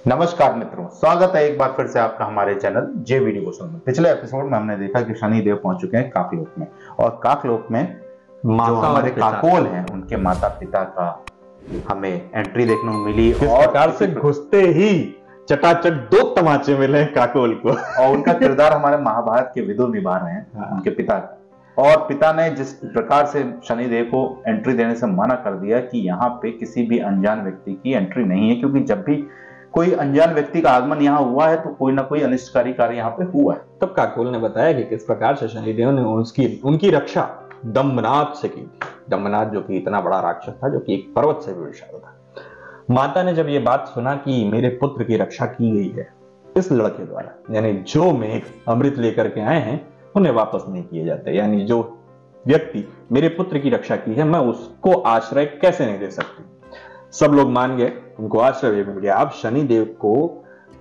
नमस्कार मित्रों, स्वागत है एक बार फिर से आपका हमारे चैनल जे वी डिवोशन में। पिछले एपिसोड में हमने देखा कि शनिदेव पहुंच चुके हैं काकलोक में, और काकलोक में जो माता हमारे और पिता काकोल हैं उनके माता पिता का हमें एंट्री देखने को मिली। किस और प्रकार से घुसते ही चटाचट 2 तमाचे मिले काकोल को। और उनका किरदार हमारे महाभारत के विदुर निभा रहे हैं, उनके पिता का। और पिता ने जिस प्रकार से शनिदेव को एंट्री देने से मना कर दिया कि यहाँ पे किसी भी अनजान व्यक्ति की एंट्री नहीं है, क्योंकि जब भी कोई अनजान व्यक्ति का आगमन यहाँ हुआ है तो कोई ना कोई अनिष्टकारी कार्य यहाँ पे हुआ है। तब काकोल ने बताया कि किस प्रकार से शनिदेव ने उनकी रक्षा दम्बनाथ से की थी। दम्बनाथ जो कि इतना बड़ा राक्षस था, जो कि एक पर्वत से भी विशाल था। माता ने जब ये बात सुना कि मेरे पुत्र की रक्षा की गई है इस लड़के द्वारा, यानी जो मेघ अमृत लेकर के आए हैं उन्हें वापस नहीं किए जाते, यानी जो व्यक्ति मेरे पुत्र की रक्षा की है मैं उसको आश्रय कैसे नहीं दे सकती। सब लोग मान गए, उनको आश्रय भी मिल गया। अब शनिदेव को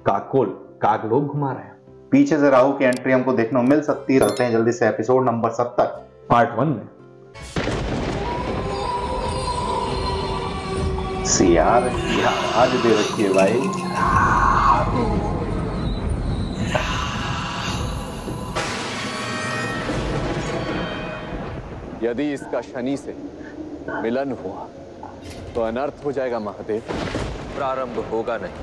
काकलोक घुमा रहे हैं। पीछे से राहु की एंट्री हमको देखने को मिल सकती है। चलते हैं जल्दी से एपिसोड नंबर 70 पार्ट 1 में। यार आज दे रखी है भाई। यदि इसका शनि से मिलन हुआ तो अनर्थ हो जाएगा महादेव। प्रारंभ होगा नहीं,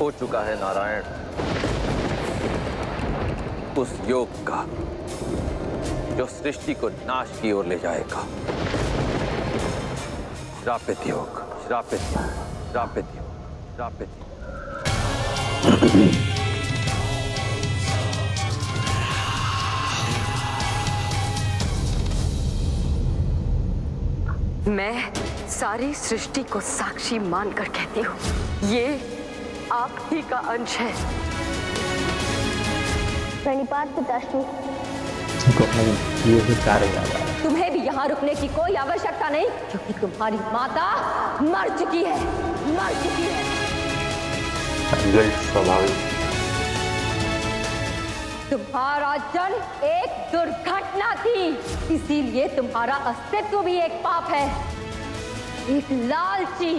हो चुका है नारायण। उस योग का जो सृष्टि को नाश की ओर ले जाएगा। श्रापित योग, श्रापित योग, श्रापित योग, श्रापित योग। मैं सारी सृष्टि को साक्षी मानकर कहती हूँ, ये आप ही का अंश है। प्रणिपात पिताश्री। तुम्हें भी यहाँ रुकने की कोई आवश्यकता नहीं, क्योंकि तुम्हारी माता मर चुकी है, मर चुकी है। स्वाभाविक। तुम्हारा जन्म एक दुर्घटना थी, इसीलिए तुम्हारा अस्तित्व भी एक पाप है। एक लालची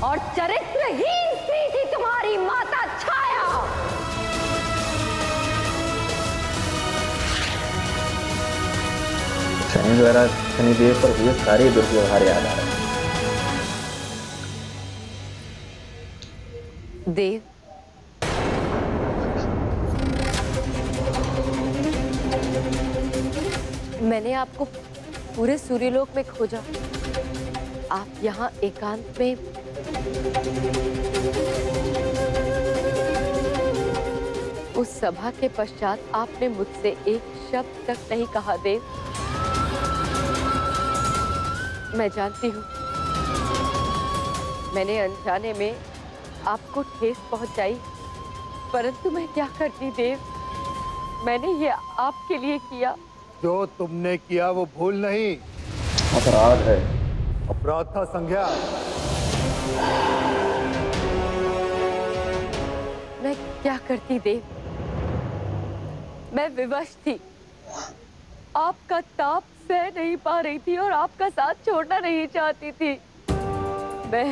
और चरित्रहीन स्त्री थी तुम्हारी माता छाया। शनि द्वारा शनिदेव पर हुए सारे दुर्व्यवहार याद आ रहे हैं। देव, मैंने आपको पूरे सूर्यलोक में खोजा। आप यहाँ एकांत में उस सभा के पश्चात आपने मुझसे एक शब्द तक नहीं कहा। देव, मैं जानती हूँ मैंने अनजाने में आपको ठेस पहुंचाई, परंतु मैं क्या करती देव, मैंने ये आपके लिए किया। जो तुमने किया वो भूल नहीं, अपराध है। अपराध था संज्ञा। मैं क्या करती देव, मैं विवश थी, आपका ताप सह नहीं पा रही थी और आपका साथ छोड़ना नहीं चाहती थी। मैं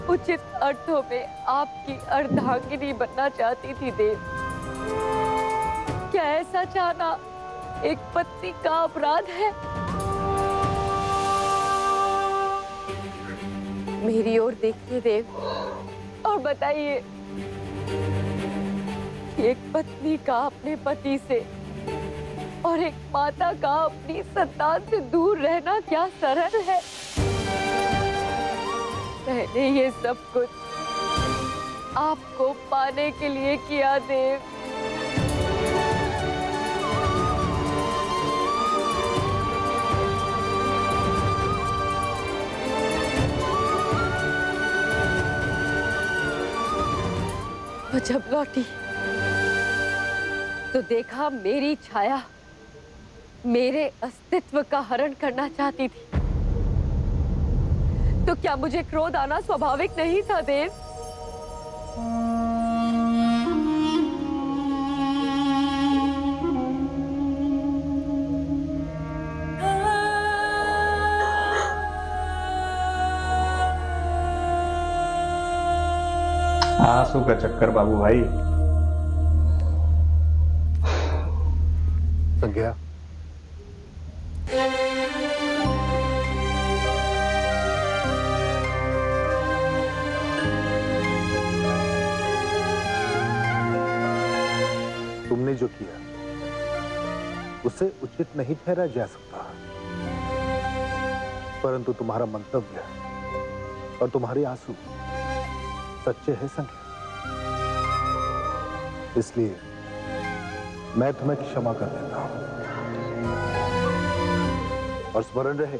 उचित अर्थों में आपकी अर्धांगिनी बनना चाहती थी देव। क्या ऐसा चाहना एक पत्नी का अपराध है? मेरी ओर देखिए देव और बताइए, एक पत्नी का अपने पति से और एक माता का अपनी संतान से दूर रहना क्या सरल है? मैंने ये सब कुछ आपको पाने के लिए किया देव। तो जब लौटी तो देखा मेरी छाया मेरे अस्तित्व का हरण करना चाहती थी। तो क्या मुझे क्रोध आना स्वाभाविक नहीं था देव? आंसू का चक्कर बाबू भाई। संज्ञा, तुमने जो किया उसे उचित नहीं ठहरा जा सकता, परंतु तुम्हारा मंतव्य और तुम्हारे आंसू सच्चे हैं संज्ञा, इसलिए मैं तुम्हें क्षमा कर देता हूं। और स्मरण रहे,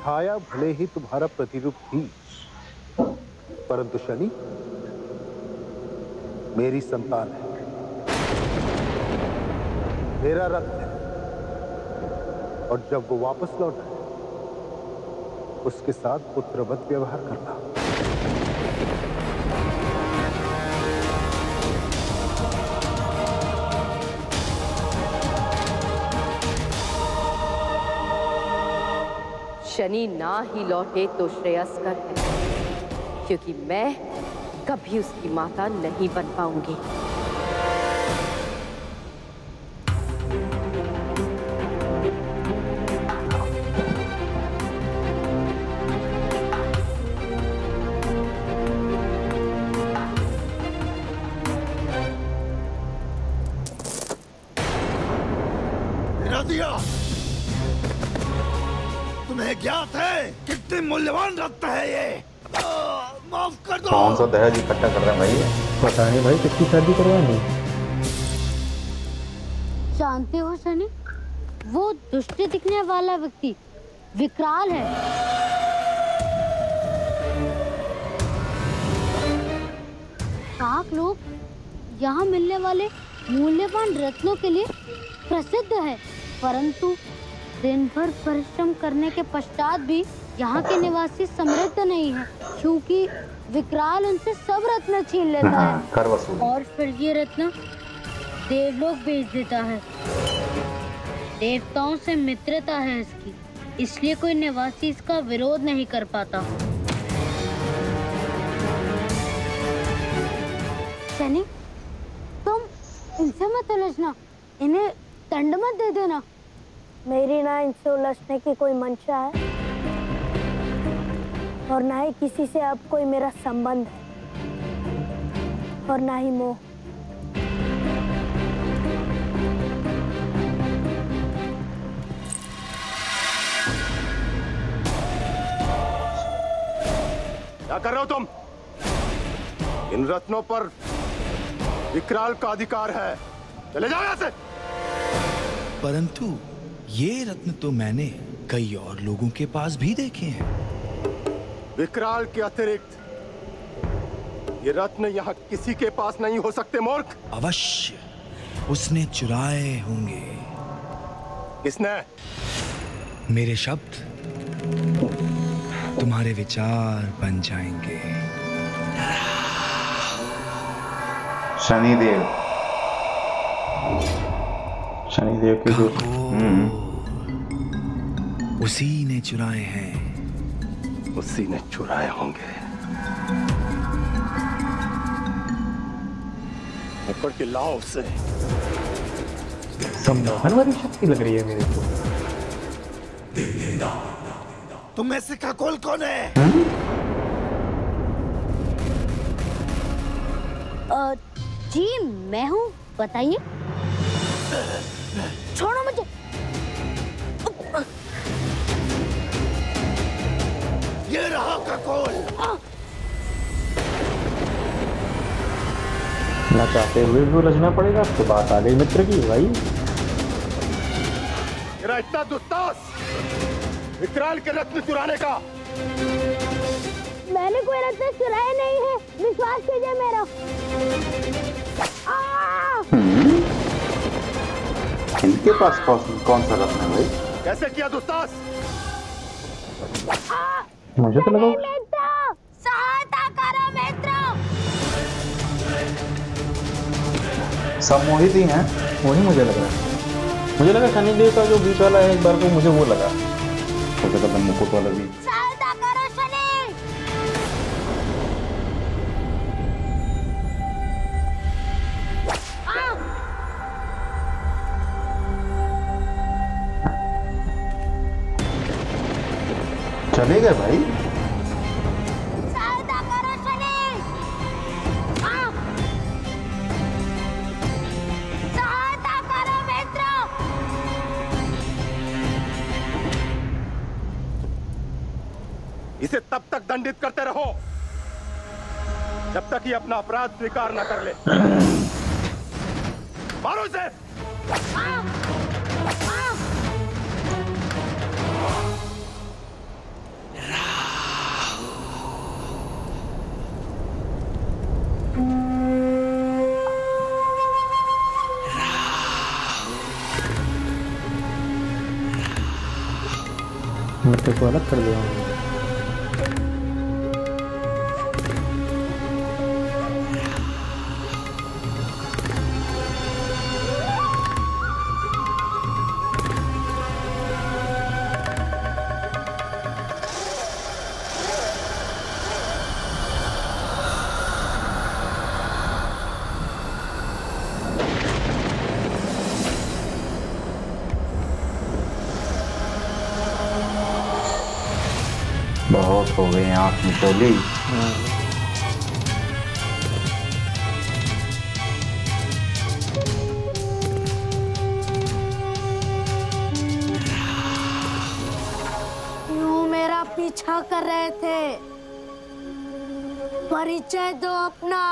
छाया भले ही तुम्हारा प्रतिरूप थी, परंतु शनि मेरी संतान है, मेरा रत्न है, और जब वो वापस लौटा उसके साथ पुत्रवत व्यवहार करना। शनि ना ही लौटे तो श्रेयस्कर है, क्योंकि मैं कभी उसकी माता नहीं बन पाऊंगी। तुम्हें ज्ञात है कितने मूल्यवान रत्न है ये? माफ कर दो। कौन सा दहेज इकट्ठा कर रहे हैं भाई? पता नहीं भाई, किसकी शादी करवानी? जानते हो शनि, वो दुष्ट दिखने वाला व्यक्ति विकराल है। काक लोग यहाँ मिलने वाले मूल्यवान रत्नों के लिए प्रसिद्ध है, परंतु दिन भर परिश्रम करने के पश्चात भी यहाँ के निवासी समृद्ध नहीं है, क्योंकि विकराल उनसे सब रत्न छीन लेता है कर वसूली। और फिर ये रत्न देवलोक भेज देता है। देवताओं से मित्रता है इसकी, इसलिए कोई निवासी इसका विरोध नहीं कर पाता। शनि, तुम इनसे मत उलझना, इन्हें दंड मत दे देना। मेरी ना इनसे उलझने की कोई मंशा है और ना ही किसी से अब कोई मेरा संबंध है और ना ही मोह। क्या कर रहे हो तुम? इन रत्नों पर विकराल का अधिकार है, चले जाओ यहाँ से। परंतु ये रत्न तो मैंने कई और लोगों के पास भी देखे हैं। विकराल के अतिरिक्त ये रत्न यहाँ किसी के पास नहीं हो सकते मूर्ख। अवश्य उसने चुराए होंगे। किसने? मेरे शब्द तुम्हारे विचार बन जाएंगे। शनिदेव, शनिदेव के जो उसी ने चुराए हैं। उसी ने चुराए होंगे। पकड़ के लाओ उसे। संमोहन वाली शक्ति लग रही है मेरे को। तुम में से खगोल कौन है? जी मैं हूँ, बताइए। छोड़ो मुझे। ये रहा खगोल। ना चाहते हुए भी उलझना पड़ेगा। तो बात आ गई मित्र की भाई। तेरा इतना दुस्साहस विकराल के रत्न चुराने का? मैंने कोई रत्न चुराए नहीं है, विश्वास कीजिए मेरा। इनके पास कौन सा रत्न है भाई? कैसे किया दुस्साहस? मुझे तो लगा सहायता करो मित्र। सब मोहित ही हैं। वही मुझे लगा। मुझे लगा शनिदेव का जो बीच वाला है, एक बार को मुझे वो लगा। तो मुकुट वाला भी। सहायता करो शनि। चले गए भाई। सहायता करो शनि। सहायता करो मित्र। इसे तब तक दंडित करते रहो जब तक ये अपना अपराध स्वीकार न कर ले। मारो इसे। मित्र को अलग कर दिया। बहुत हो गए आंख मिचौली। क्यों मेरा पीछा कर रहे थे? परिचय दो अपना।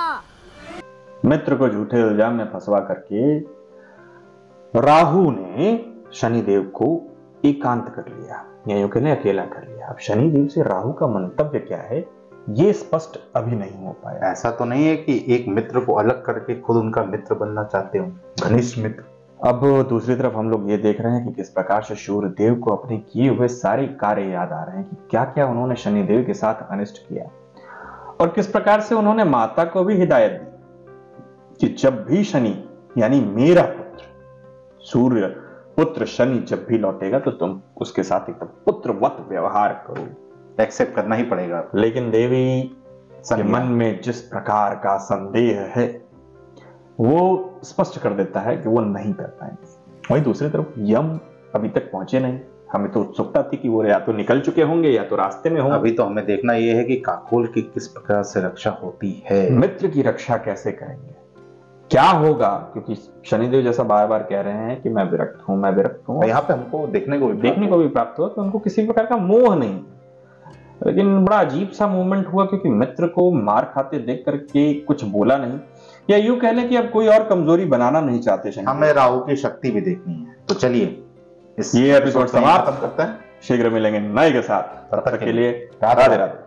मित्र को झूठे इल्जाम में फंसवा करके राहु ने शनिदेव को एकांत कर लिया, या यूं कहें अकेला कर लिया। अब शनिदेव से राहु का मंतव्य क्या है ये स्पष्ट अभी नहीं हो पाया। ऐसा तो नहीं है कि एक मित्र को अलग करके खुद उनका मित्र बनना चाहते हो, घनिष्ठ मित्र। अब दूसरी तरफ हम लोग ये देख रहे हैं कि किस प्रकार से सूर्यदेव को अपने किए हुए सारे कार्य याद आ रहे हैं कि क्या क्या उन्होंने शनिदेव के साथ अनिष्ट किया, और किस प्रकार से उन्होंने माता को भी हिदायत दी कि जब भी शनि यानी मेरा पुत्र सूर्य पुत्र शनि जब भी लौटेगा तो तुम उसके साथ एकदम पुत्रवत व्यवहार करो। एक्सेप्ट करना ही पड़ेगा। लेकिन देवी के मन में जिस प्रकार का संदेह है वो स्पष्ट कर देता है कि वो नहीं कर पाएंगे। वहीं दूसरी तरफ यम अभी तक पहुंचे नहीं। हमें तो उत्सुकता थी कि वो या तो निकल चुके होंगे या तो रास्ते में होंगे। अभी तो हमें देखना ये है कि काकोल की किस प्रकार से रक्षा होती है, मित्र की रक्षा कैसे करेंगे, क्या होगा, क्योंकि शनिदेव जैसा बार बार कह रहे हैं कि मैं विरक्त हूं, मैं विरक्त हूं। यहाँ पे हमको देखने को भी प्राप्त हुआ कि उनको किसी प्रकार का मोह नहीं। लेकिन बड़ा अजीब सा मूवमेंट हुआ क्योंकि मित्र को मार खाते देख करके कुछ बोला नहीं, या यूं कह लें कि अब कोई और कमजोरी बनाना नहीं चाहते। हमें राहु की शक्ति भी देखनी है। तो चलिए ये एपिसोड समाप्त करते हैं। शीघ्र मिलेंगे नए के साथ, तब तक के लिए राधे राधे।